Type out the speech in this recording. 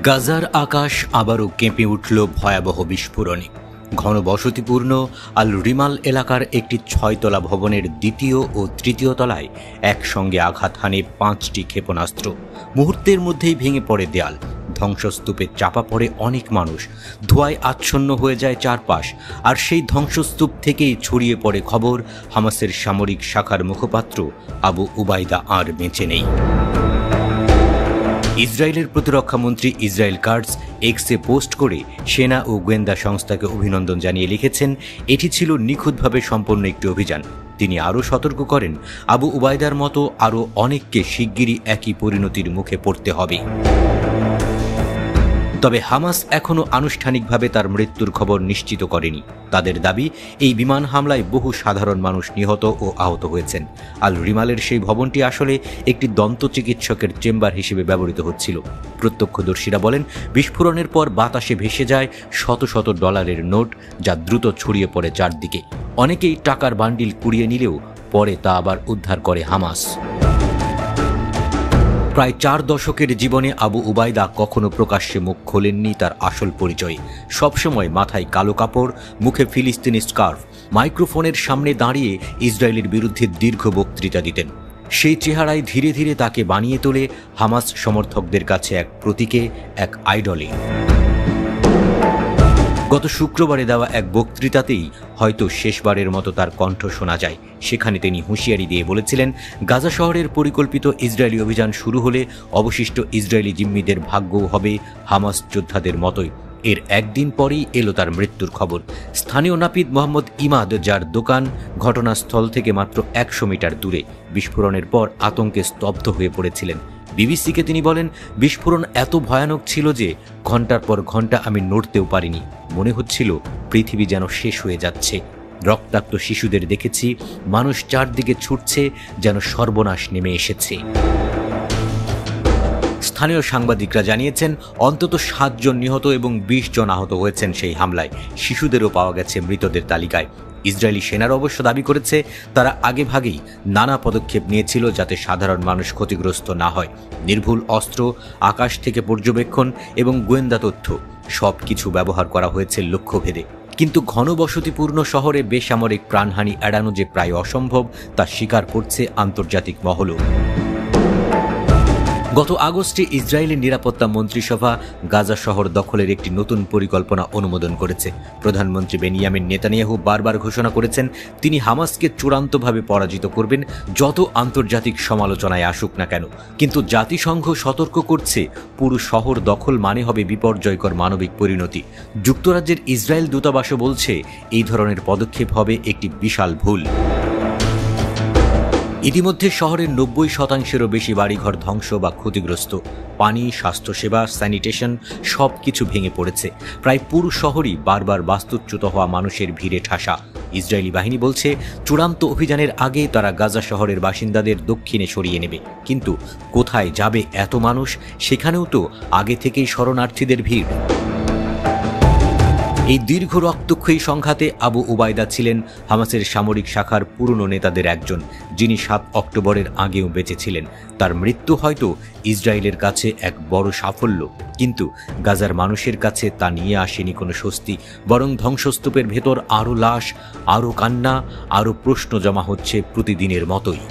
গাজার আকাশ আবারও কেঁপে উঠল ভয়াবহ বিস্ফোরণে। ঘনবসতিপূর্ণ আল রিমাল এলাকার একটি 6তলা ভবনের দ্বিতীয় ও তৃতীয় তলায় একসঙ্গে আঘাত হানে 5টি ক্ষেপণাস্ত্র। মুহূর্তের মধ্যেই ভেঙে পড়ে দেয়াল, ধ্বংসস্তূপে চাপা পড়ে অনেক মানুষ, ধোঁয়ায় আচ্ছন্ন হয়ে যায় চারপাশ। আর সেই ধ্বংসস্তূপ থেকেই ছড়িয়ে পড়ে খবর হামাসের সামরিক শাখার মুখপাত্র আবু উবাইদা আর বেঁচে নেই। ইসরায়েলের প্রতিরক্ষামন্ত্রী ইসরায়েল কাটজ এক্সে পোস্ট করে সেনা ও গোয়েন্দা সংস্থাকে অভিনন্দন জানিয়ে লিখেছেন, এটি ছিল নিখুঁতভাবে সম্পন্ন একটি অভিযান। তিনি আরও সতর্ক করেন, আবু উবাইদার মতো আরও অনেককে শিগগিরই একই পরিণতির মুখে পড়তে হবে। তবে হামাস এখনও আনুষ্ঠানিকভাবে তার মৃত্যুর খবর নিশ্চিত করেনি। তাদের দাবি, এই বিমান হামলায় বহু সাধারণ মানুষ নিহত ও আহত হয়েছেন। আল রিমালের সেই ভবনটি আসলে একটি দন্ত চিকিৎসকের চেম্বার হিসেবে ব্যবহৃত হচ্ছিল। প্রত্যক্ষদর্শীরা বলেন, বিস্ফোরণের পর বাতাসে ভেসে যায় শত শত ডলারের নোট, যা দ্রুত ছড়িয়ে পড়ে চারদিকে। অনেকেই টাকার বান্ডিল কুড়িয়ে নিলেও পরে তা আবার উদ্ধার করে হামাস। প্রায় 4 দশকের জীবনে আবু উবাইদা কখনো প্রকাশ্যে মুখ খোলেননি তার আসল পরিচয়। সবসময় মাথায় কালো কাপড়, মুখে ফিলিস্তিনি স্কার্ফ, মাইক্রোফোনের সামনে দাঁড়িয়ে ইসরায়েলের বিরুদ্ধে দীর্ঘ বক্তৃতা দিতেন। সেই চেহারায় ধীরে ধীরে তাকে বানিয়ে তোলে হামাস সমর্থকদের কাছে এক প্রতীকে, এক আইডলে। গত শুক্রবারে দেওয়া এক বক্তৃতাতেই হয়তো শেষবারের মতো তার কণ্ঠ শোনা যায়। সেখানে তিনি হুঁশিয়ারি দিয়ে বলেছিলেন, গাজা শহরের পরিকল্পিত ইসরায়েলি অভিযান শুরু হলে অবশিষ্ট ইসরায়েলি জিম্মিদের ভাগ্যও হবে হামাস যোদ্ধাদের মতোই। এর একদিন পরেই এলো তার মৃত্যুর খবর। স্থানীয় নাপিত মোহাম্মদ ইমাদ, যার দোকান ঘটনাস্থল থেকে মাত্র 100 মিটার দূরে, বিস্ফোরণের পর আতঙ্কে স্তব্ধ হয়ে পড়েছিলেন। বিবিসিকে তিনি বলেন, বিস্ফোরণ এত ভয়ানক ছিল যে ঘন্টার পর ঘন্টা আমি নড়তেও পারিনি। মনে হচ্ছিল পৃথিবী যেন শেষ হয়ে যাচ্ছে। রক্তাক্ত শিশুদের দেখেছি, মানুষ চারদিকে ছুটছে, যেন সর্বনাশ নেমে এসেছে। স্থানীয় সাংবাদিকরা জানিয়েছেন, অন্তত 7 জন নিহত এবং 20 জন আহত হয়েছেন সেই হামলায়। শিশুদেরও পাওয়া গেছে মৃতদের তালিকায়। ইসরায়েলি সেনারা অবশ্য দাবি করেছে, তারা আগেভাগেই নানা পদক্ষেপ নিয়েছিল যাতে সাধারণ মানুষ ক্ষতিগ্রস্ত না হয়। নির্ভুল অস্ত্র, আকাশ থেকে পর্যবেক্ষণ এবং গোয়েন্দা তথ্য সবকিছু ব্যবহার করা হয়েছে লক্ষ্যভেদে। কিন্তু ঘনবসতিপূর্ণ শহরে বেসামরিক প্রাণহানি এড়ানো যে প্রায় অসম্ভব, তা স্বীকার করছে আন্তর্জাতিক মহলও। গত আগস্টে ইসরায়েলের নিরাপত্তা মন্ত্রিসভা গাজা শহর দখলের একটি নতুন পরিকল্পনা অনুমোদন করেছে। প্রধানমন্ত্রী বেনিয়ামিন নেতানিয়াহু বারবার ঘোষণা করেছেন, তিনি হামাসকে চূড়ান্তভাবে পরাজিত করবেন, যত আন্তর্জাতিক সমালোচনায় আসুক না কেন। কিন্তু জাতিসংঘ সতর্ক করছে, পুরো শহর দখল মানে হবে বিপর্যয়কর মানবিক পরিণতি। যুক্তরাজ্যের ইসরায়েল দূতাবাসও বলছে, এই ধরনের পদক্ষেপ হবে একটি বিশাল ভুল। ইতিমধ্যে শহরের 90%-এরও বেশি বাড়িঘর ধ্বংস বা ক্ষতিগ্রস্ত। পানি, স্বাস্থ্যসেবা, স্যানিটেশন সবকিছু ভেঙে পড়েছে। প্রায় পুরো শহরই বারবার বাস্তুচ্যুত হওয়া মানুষের ভিড়ে ঠাসা। ইসরায়েলি বাহিনী বলছে, চূড়ান্ত অভিযানের আগে তারা গাজা শহরের বাসিন্দাদের দক্ষিণে সরিয়ে নেবে। কিন্তু কোথায় যাবে এত মানুষ? সেখানেও তো আগে থেকেই শরণার্থীদের ভিড়। এই দীর্ঘ রক্তক্ষয়ী সংঘাতে আবু উবাইদা ছিলেন হামাসের সামরিক শাখার পুরনো নেতাদের একজন, যিনি 7 অক্টোবরের আগেও বেঁচে ছিলেন। তার মৃত্যু হয়তো ইসরায়েলের কাছে এক বড় সাফল্য, কিন্তু গাজার মানুষের কাছে তা নিয়ে আসেনি কোনো স্বস্তি। বরং ধ্বংসস্তূপের ভেতর আরও লাশ, আরও কান্না, আরও প্রশ্ন জমা হচ্ছে প্রতিদিনের মতোই।